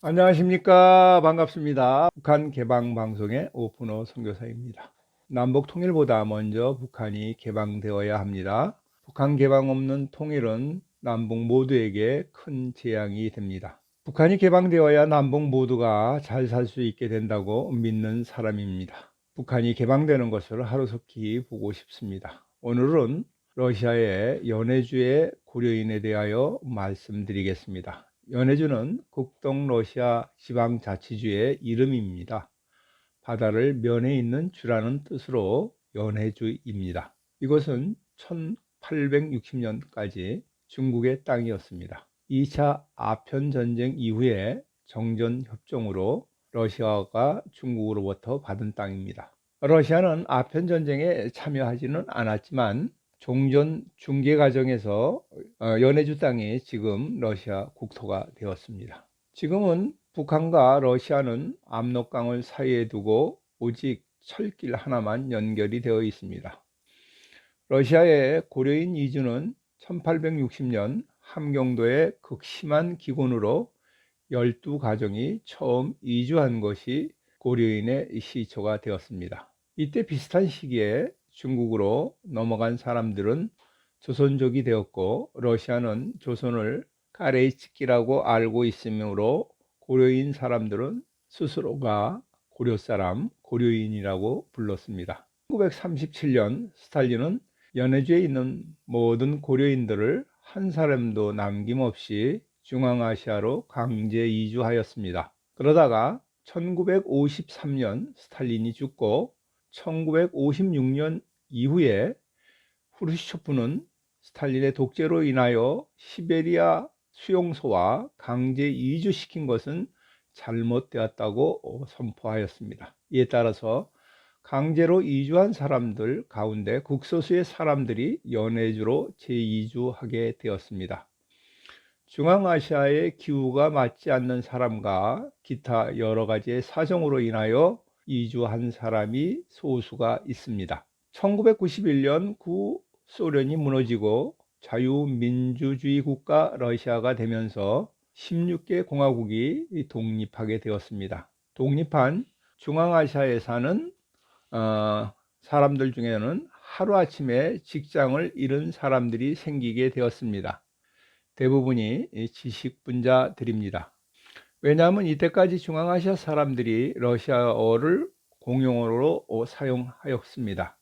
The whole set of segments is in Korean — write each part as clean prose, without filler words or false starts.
안녕하십니까. 반갑습니다. 북한 개방 방송의 오픈호 선교사입니다. 남북 통일보다 먼저 북한이 개방되어야 합니다. 북한 개방 없는 통일은 남북 모두에게 큰 재앙이 됩니다. 북한이 개방되어야 남북 모두가 잘 살 수 있게 된다고 믿는 사람입니다. 북한이 개방되는 것을 하루속히 보고 싶습니다. 오늘은 러시아의 연해주의 고려인에 대하여 말씀드리겠습니다. 연해주는 북동 러시아 지방자치주의 이름입니다. 바다를 면해 있는 주라는 뜻으로 연해주입니다. 이것은 1860년까지 중국의 땅이었습니다. 2차 아편전쟁 이후에 정전협정으로 러시아가 중국으로부터 받은 땅입니다. 러시아는 아편전쟁에 참여하지는 않았지만 종전 중계 과정에서 연해주 땅이 지금 러시아 국토가 되었습니다. 지금은 북한과 러시아는 압록강을 사이에 두고 오직 철길 하나만 연결이 되어 있습니다. 러시아의 고려인 이주는 1860년 함경도의 극심한 기곤으로 12가정이 처음 이주한 것이 고려인의 시초가 되었습니다. 이때 비슷한 시기에 중국으로 넘어간 사람들은 조선족이 되었고 러시아는 조선을 까레이츠키라고 알고 있으므로 고려인 사람들은 스스로가 고려 사람, 고려인이라고 불렀습니다. 1937년 스탈린은 연해주에 있는 모든 고려인들을 한 사람도 남김없이 중앙아시아로 강제 이주하였습니다. 그러다가 1953년 스탈린이 죽고 1956년 이후에 후르시초프는 스탈린의 독재로 인하여 시베리아 수용소와 강제 이주시킨 것은 잘못되었다고 선포하였습니다. 이에 따라서 강제로 이주한 사람들 가운데 극소수의 사람들이 연해주로 재이주하게 되었습니다. 중앙아시아의 기후가 맞지 않는 사람과 기타 여러 가지의 사정으로 인하여 이주한 사람이 소수가 있습니다. 1991년 구소련이 무너지고 자유민주주의 국가 러시아가 되면서 16개 공화국이 독립하게 되었습니다. 독립한 중앙아시아에 사는 사람들 중에는 하루아침에 직장을 잃은 사람들이 생기게 되었습니다. 대부분이 지식분자들입니다. 왜냐하면 이때까지 중앙아시아 사람들이 러시아어를 공용어로 사용하였습니다.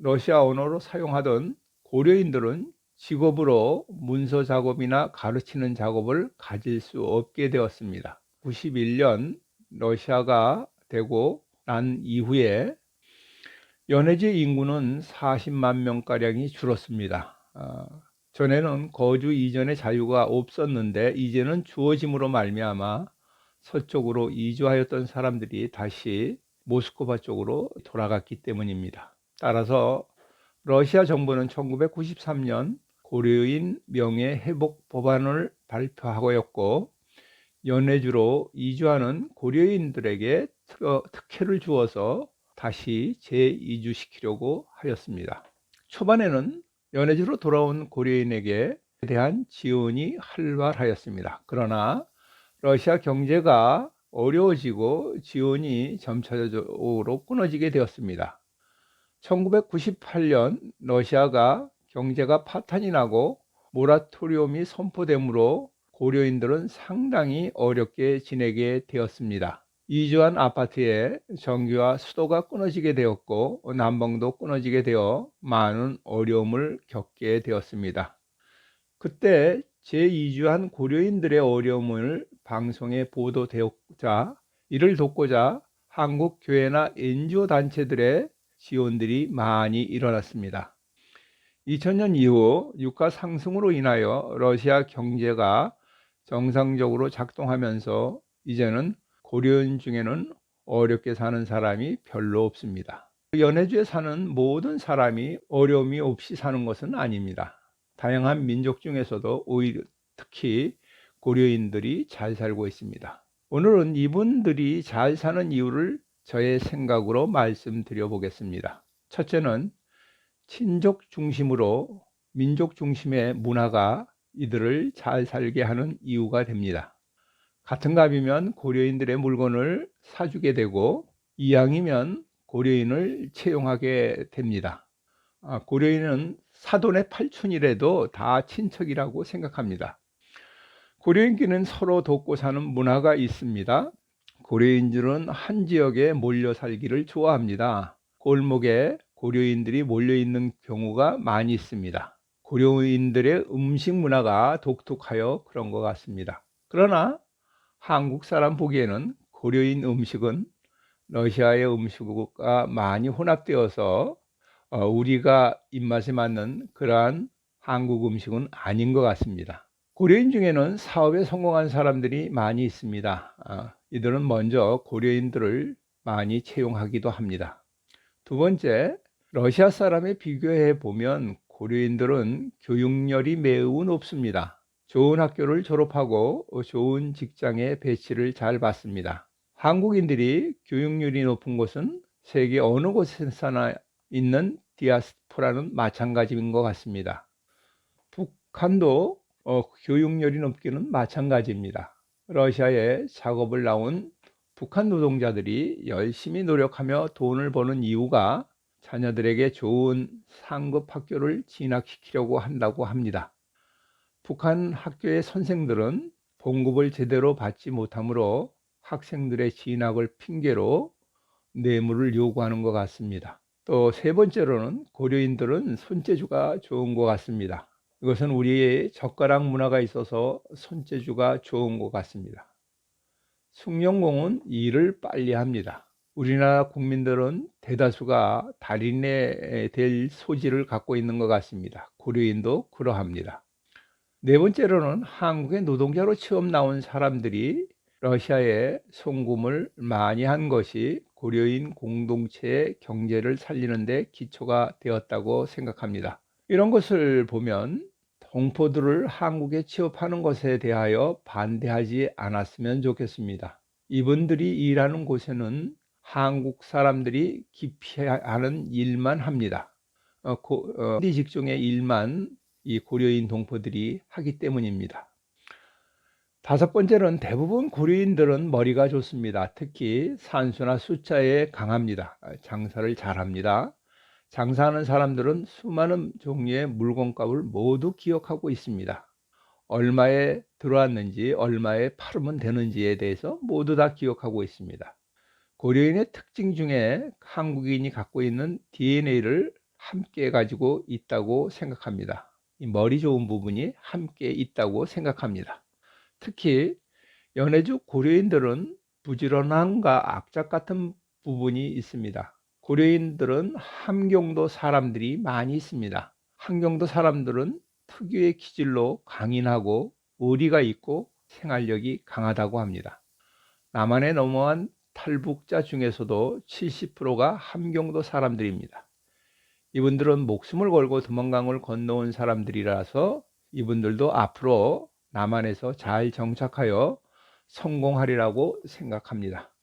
러시아 언어로 사용하던 고려인들은 직업으로 문서 작업이나 가르치는 작업을 가질 수 없게 되었습니다. 91년 러시아가 되고 난 이후에 연해주 인구는 40만 명가량이 줄었습니다. 전에는 거주 이전의 자유가 없었는데 이제는 주어짐으로 말미암아 서쪽으로 이주하였던 사람들이 다시 모스크바 쪽으로 돌아갔기 때문입니다. 따라서 러시아 정부는 1993년 고려인 명예회복 법안을 발표하였고 연해주로 이주하는 고려인들에게 특혜를 주어서 다시 재이주시키려고 하였습니다. 초반에는 연해주로 돌아온 고려인에게 대한 지원이 활발하였습니다. 그러나 러시아 경제가 어려워지고 지원이 점차적으로 끊어지게 되었습니다. 1998년 러시아가 경제가 파탄이 나고 모라토리움이 선포되므로 고려인들은 상당히 어렵게 지내게 되었습니다. 이주한 아파트에 전기와 수도가 끊어지게 되었고 난방도 끊어지게 되어 많은 어려움을 겪게 되었습니다. 그때 재이주한 고려인들의 어려움을 방송에 보도되었자 이를 돕고자 한국 교회나 NGO 단체들의 지원들이 많이 일어났습니다. 2000년 이후 유가 상승으로 인하여 러시아 경제가 정상적으로 작동하면서 이제는 고려인 중에는 어렵게 사는 사람이 별로 없습니다. 연해주에 사는 모든 사람이 어려움이 없이 사는 것은 아닙니다. 다양한 민족 중에서도 오히려 특히 고려인들이 잘 살고 있습니다. 오늘은 이분들이 잘 사는 이유를 저의 생각으로 말씀드려 보겠습니다. 첫째는 친족 중심으로 민족 중심의 문화가 이들을 잘 살게 하는 이유가 됩니다. 같은 값이면 고려인들의 물건을 사주게 되고 이양이면 고려인을 채용하게 됩니다. 고려인은 사돈의 팔촌이라도 다 친척이라고 생각합니다. 고려인끼리는 서로 돕고 사는 문화가 있습니다. 고려인들은 한 지역에 몰려 살기를 좋아합니다. 골목에 고려인들이 몰려 있는 경우가 많이 있습니다. 고려인들의 음식 문화가 독특하여 그런 것 같습니다. 그러나 한국 사람 보기에는 고려인 음식은 러시아의 음식과 많이 혼합되어서 우리가 입맛에 맞는 그러한 한국 음식은 아닌 것 같습니다. 고려인 중에는 사업에 성공한 사람들이 많이 있습니다. 이들은 먼저 고려인들을 많이 채용하기도 합니다. 두 번째, 러시아 사람에 비교해 보면 고려인들은 교육열이 매우 높습니다. 좋은 학교를 졸업하고 좋은 직장에 배치를 잘 받습니다. 한국인들이 교육률이 높은 곳은 세계 어느 곳에서나 있는 디아스포라는 마찬가지인 것 같습니다. 북한도 교육열이 높기는 마찬가지입니다. 러시아에 작업을 나온 북한 노동자들이 열심히 노력하며 돈을 버는 이유가 자녀들에게 좋은 상급 학교를 진학시키려고 한다고 합니다. 북한 학교의 선생들은 봉급을 제대로 받지 못하므로 학생들의 진학을 핑계로 뇌물을 요구하는 것 같습니다. 또 세 번째로는 고려인들은 손재주가 좋은 것 같습니다. 이것은 우리의 젓가락 문화가 있어서 손재주가 좋은 것 같습니다. 숭룡공은 일을 빨리 합니다. 우리나라 국민들은 대다수가 달인에 될 소질을 갖고 있는 것 같습니다. 고려인도 그러합니다. 네 번째로는 한국의 노동자로 처음 나온 사람들이 러시아에 송금을 많이 한 것이 고려인 공동체의 경제를 살리는 데 기초가 되었다고 생각합니다. 이런 것을 보면 동포들을 한국에 취업하는 것에 대하여 반대하지 않았으면 좋겠습니다. 이분들이 일하는 곳에는 한국 사람들이 기피하는 일만 합니다. 직종의 일만 이 고려인 동포들이 하기 때문입니다. 다섯 번째는 대부분 고려인들은 머리가 좋습니다. 특히 산수나 숫자에 강합니다. 장사를 잘합니다. 장사하는 사람들은 수많은 종류의 물건값을 모두 기억하고 있습니다. 얼마에 들어왔는지 얼마에 팔으면 되는지에 대해서 모두 다 기억하고 있습니다. 고려인의 특징 중에 한국인이 갖고 있는 DNA를 함께 가지고 있다고 생각합니다. 이 머리 좋은 부분이 함께 있다고 생각합니다. 특히 연해주 고려인들은 부지런함과 악착 같은 부분이 있습니다. 고려인들은 함경도 사람들이 많이 있습니다. 함경도 사람들은 특유의 기질로 강인하고 의리가 있고 생활력이 강하다고 합니다. 남한에 넘어간 탈북자 중에서도 70%가 함경도 사람들입니다. 이분들은 목숨을 걸고 두만강을 건너온 사람들이라서 이분들도 앞으로 남한에서 잘 정착하여 성공하리라고 생각합니다.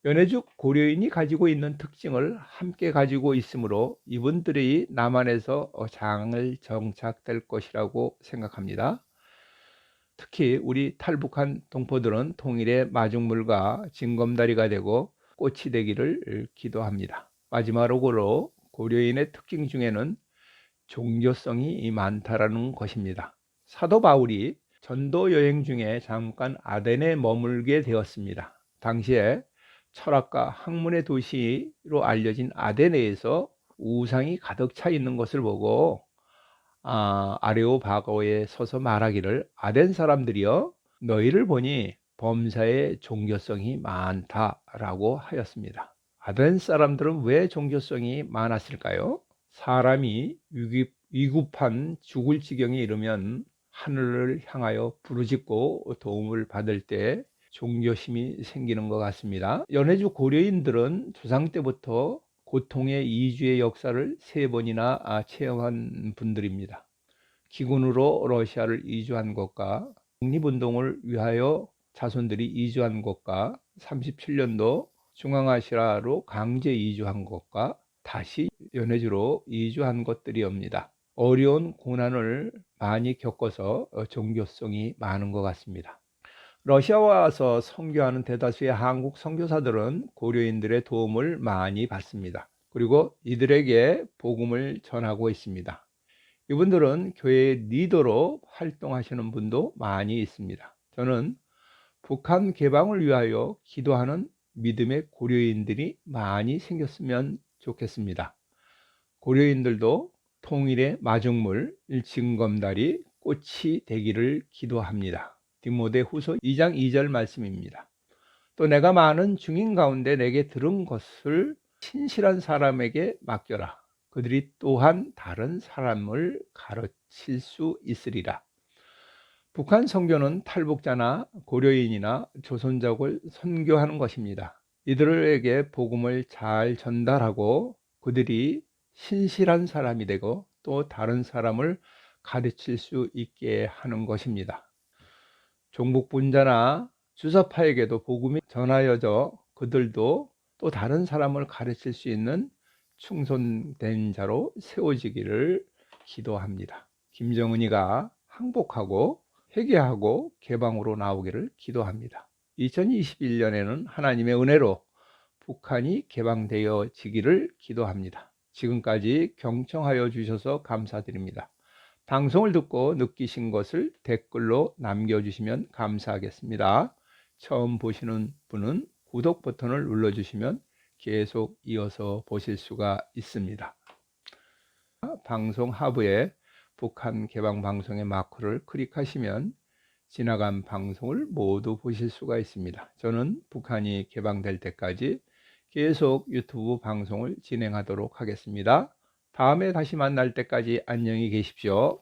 연해죽 고려인이 가지고 있는 특징을 함께 가지고 있으므로 이분들이 남한에서 잘 정착될 것이라고 생각합니다. 특히 우리 탈북한 동포들은 통일의 마중물과 징검다리가 되고 꽃이 되기를 기도합니다. 마지막으로 고려인의 특징 중에는 종교성이 많다라는 것입니다. 사도 바울이 전도 여행 중에 잠깐 아덴에 머물게 되었습니다. 당시에 철학과 학문의 도시로 알려진 아데네에서 우상이 가득 차 있는 것을 보고 아레오바고에 서서 말하기를 아덴 사람들이여 너희를 보니 범사에 종교성이 많다라고 하였습니다. 아덴 사람들은 왜 종교성이 많았을까요? 사람이 위급한 죽을 지경에 이르면 하늘을 향하여 부르짖고 도움을 받을 때 종교심이 생기는 것 같습니다. 연해주 고려인들은 조상 때부터 고통의 이주의 역사를 3번이나 체험한 분들입니다. 기군으로 러시아를 이주한 것과 독립운동을 위하여 자손들이 이주한 것과 37년도 중앙아시아로 강제 이주한 것과 다시 연해주로 이주한 것들이옵니다. 어려운 고난을 많이 겪어서 종교성이 많은 것 같습니다. 러시아 와서 선교하는 대다수의 한국 선교사들은 고려인들의 도움을 많이 받습니다. 그리고 이들에게 복음을 전하고 있습니다. 이분들은 교회 리더로 활동하시는 분도 많이 있습니다. 저는 북한 개방을 위하여 기도하는 믿음의 고려인들이 많이 생겼으면 좋겠습니다. 고려인들도 통일의 마중물, 징검다리, 꽃이 되기를 기도합니다. 디모데후서 2장 2절 말씀입니다. 또 내가 많은 증인 가운데 내게 들은 것을 신실한 사람에게 맡겨라. 그들이 또한 다른 사람을 가르칠 수 있으리라. 북한 선교는 탈북자나 고려인이나 조선족을 선교하는 것입니다. 이들에게 복음을 잘 전달하고 그들이 신실한 사람이 되고 또 다른 사람을 가르칠 수 있게 하는 것입니다. 종북분자나 주사파에게도 복음이 전하여져 그들도 또 다른 사람을 가르칠 수 있는 충성된 자로 세워지기를 기도합니다. 김정은이가 항복하고 회개하고 개방으로 나오기를 기도합니다. 2021년에는 하나님의 은혜로 북한이 개방되어지기를 기도합니다. 지금까지 경청하여 주셔서 감사드립니다. 방송을 듣고 느끼신 것을 댓글로 남겨주시면 감사하겠습니다. 처음 보시는 분은 구독 버튼을 눌러주시면 계속 이어서 보실 수가 있습니다. 방송 하부에 북한 개방 방송의 마크를 클릭하시면 지나간 방송을 모두 보실 수가 있습니다. 저는 북한이 개방될 때까지 계속 유튜브 방송을 진행하도록 하겠습니다. 다음에 다시 만날 때까지 안녕히 계십시오.